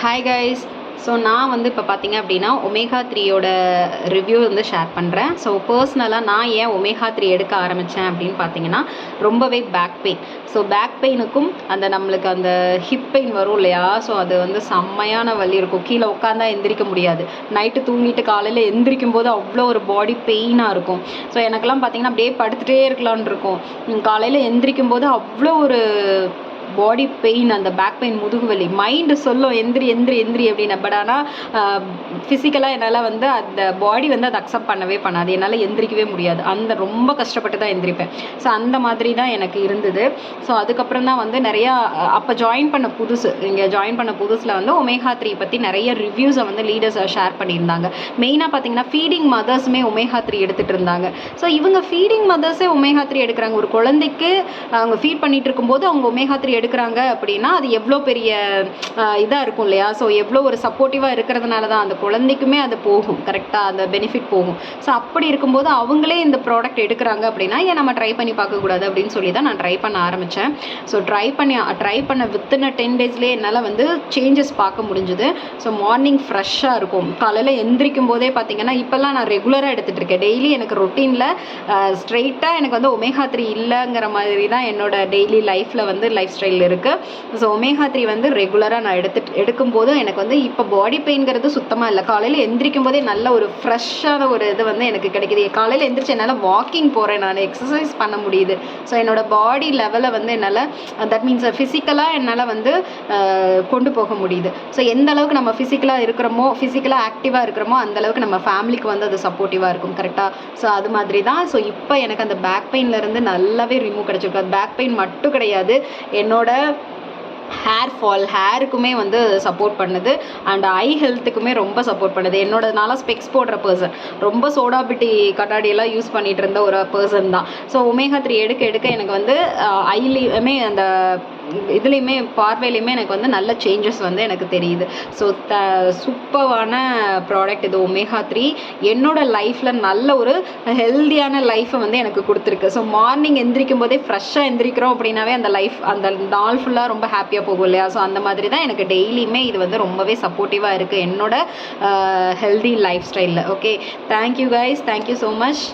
Hi guys. So நான் வந்து இப்போ பார்த்தீங்க அப்படின்னா ஒமேகா 3யோட ரிவ்யூ வந்து ஷேர் பண்ணுறேன். ஸோ பர்சனலாக நான் ஏன் ஒமேகா 3 எடுக்க ஆரம்பித்தேன் அப்படின்னு பார்த்தீங்கன்னா, ரொம்பவே பேக் பெயின். ஸோ பேக் பெயினுக்கும் அந்த நம்மளுக்கு அந்த ஹிப் பெயின் வரும் இல்லையா, ஸோ அது வந்து செம்மையான வலி இருக்கும். கீழே உட்காந்தா எந்திரிக்க முடியாது. நைட்டு தூங்கிட்டு காலையில் எந்திரிக்கும் போது அவ்வளோ ஒரு பாடி பெயினாக இருக்கும். ஸோ எனக்கெல்லாம் பார்த்தீங்கன்னா அப்படியே படுத்துகிட்டே இருக்கலான் இருக்கும். காலையில் எந்திரிக்கும் போது அவ்வளோ ஒரு பாடி பெயின், அந்த பேக் பெயின், முதுகு வலி. மைண்டு சொல்லும் எந்திரி எந்திரி எந்திரி அப்படின்னு. பட் ஆனால் ஃபிசிக்கலாக என்னால் வந்து அந்த பாடி வந்து அதை அக்செப்ட் பண்ணவே பண்ணாது. என்னால் எந்திரிக்கவே முடியாது. அந்த ரொம்ப கஷ்டப்பட்டு தான் எந்திரிப்பேன். ஸோ அந்த மாதிரி தான் எனக்கு இருந்தது. ஸோ அதுக்கப்புறம் தான் வந்து நிறையா அப்போ ஜாயின் பண்ண புதுசில் வந்து ஒமேகா 3 பற்றி நிறைய ரிவ்யூஸை வந்து லீடர்ஸ் ஷேர் பண்ணியிருந்தாங்க. மெயினாக பார்த்தீங்கன்னா ஃபீடிங் மதர்ஸுமே ஒமேகா 3 எடுத்துகிட்டு இருந்தாங்க. ஸோ இவங்க ஃபீடிங் மதர்ஸே ஒமேகா 3 எடுக்கிறாங்க. ஒரு குழந்தைக்கு அவங்க ஃபீட் பண்ணிகிட்டு இருக்கும்போது அவங்க ஒமேகா 3 எடுக்கிறாங்க அப்படின்னா அது எவ்வளோ பெரிய இதாக இருக்கும் இல்லையா. ஸோ எவ்வளோ ஒரு சப்போர்ட்டிவாக இருக்கிறதுனால தான் அந்த குழந்தைக்குமே அது போகும், கரெக்டாக அந்த பெனிஃபிட் போகும். ஸோ அப்படி இருக்கும்போது அவங்களே இந்த ப்ராடக்ட் எடுக்கிறாங்க அப்படின்னா ஏன் நம்ம ட்ரை பண்ணி பார்க்கக்கூடாது அப்படின்னு சொல்லி தான் நான் ட்ரை பண்ண ஆரம்பித்தேன். ஸோ ட்ரை பண்ண வித்தின் 10 டேஸ்லேயே என்னால் வந்து சேஞ்சஸ் பார்க்க முடிஞ்சுது. ஸோ மார்னிங் ஃப்ரெஷ்ஷாக இருக்கும். காலையில் எந்திரிக்கும் போதே பார்த்தீங்கன்னா இப்போல்லாம் நான் ரெகுலராக எடுத்துகிட்டு இருக்கேன். டெய்லி எனக்கு ரொட்டீனில் ஸ்ட்ரெயிட்டாக எனக்கு வந்து ஒமேகா 3 இல்லைங்கிற மாதிரி தான் என்னோட டெய்லி லைஃப்பில் வந்து லைஃப் ஸ்டைல் இருக்குது. ஸோ ஒமேகா 3 வந்து ரெகுலராக நான் எடுக்கும்போது எனக்கு வந்து இப்போ பாடி பெயின்கிறது சுத்தமாக இல்லை. காலையில் எந்திரிக்கும் போதே நல்ல ஒரு ஃப்ரெஷ்ஷான ஒரு இது வந்து எனக்கு கிடைக்கிது. காலையில் எந்திரிச்சு என்னால் வாக்கிங் போகிறேன், நான் எக்ஸசைஸ் பண்ண முடியுது. ஸோ என்னோடய பாடி லெவலை வந்து என்னால், தட் மீன்ஸ் ஃபிசிக்கலாக என்னால் வந்து கொண்டு போக முடியுது. ஸோ எந்த அளவுக்கு நம்ம ஃபிசிக்கலாக ஆக்டிவாக இருக்கிறோமோ அந்தளவுக்கு நம்ம ஃபேமிலிக்கு வந்து அது சப்போர்ட்டிவாக இருக்கும், கரெக்டாக. ஸோ அது மாதிரி தான். ஸோ இப்போ எனக்கு அந்த பேக் பெயின்லேருந்து நல்லாவே ரிமூவ் கிடச்சிருக்கு. அது பேக் பெயின் மட்டும் கிடையாது, என்னோட ஹேருக்குமே வந்து சப்போர்ட் பண்ணுது. அண்ட் ஐ ஹெல்த்துக்குமே ரொம்ப சப்போர்ட் பண்ணுது. என்னோடனால ஸ்பெக்ஸ் போடுற பர்சன், ரொம்ப சோடாபிட்டி கண்ணாடியெல்லாம் யூஸ் பண்ணிகிட்டு இருந்த ஒரு பர்சன் தான். ஸோ ஒமேகா 3 எடுக்க எனக்கு வந்து ஐலையுமே அந்த இதுலேயுமே பார்வையிலையுமே எனக்கு வந்து நல்ல சேஞ்சஸ் வந்து எனக்கு தெரியுது. ஸோ சூப்பரான ப்ராடக்ட் இது ஒமேகா 3. என்னோடய லைஃப்பில் நல்ல ஒரு ஹெல்தியான லைஃப்பை வந்து எனக்கு கொடுத்துருக்கு. ஸோ மார்னிங் எந்திரிக்கும் போதே ஃப்ரெஷ்ஷாக எந்திரிக்கிறோம் அப்படின்னாவே அந்த நாள் ஃபுல்லாக ரொம்ப ஹாப்பியாக போகும் இல்லையா. ஸோ அந்த மாதிரி தான் எனக்கு டெய்லியுமே இது வந்து ரொம்பவே சப்போர்ட்டிவாக இருக்குது என்னோட ஹெல்தி லைஃப் ஸ்டைலில். Okay, thank you guys, thank you so much.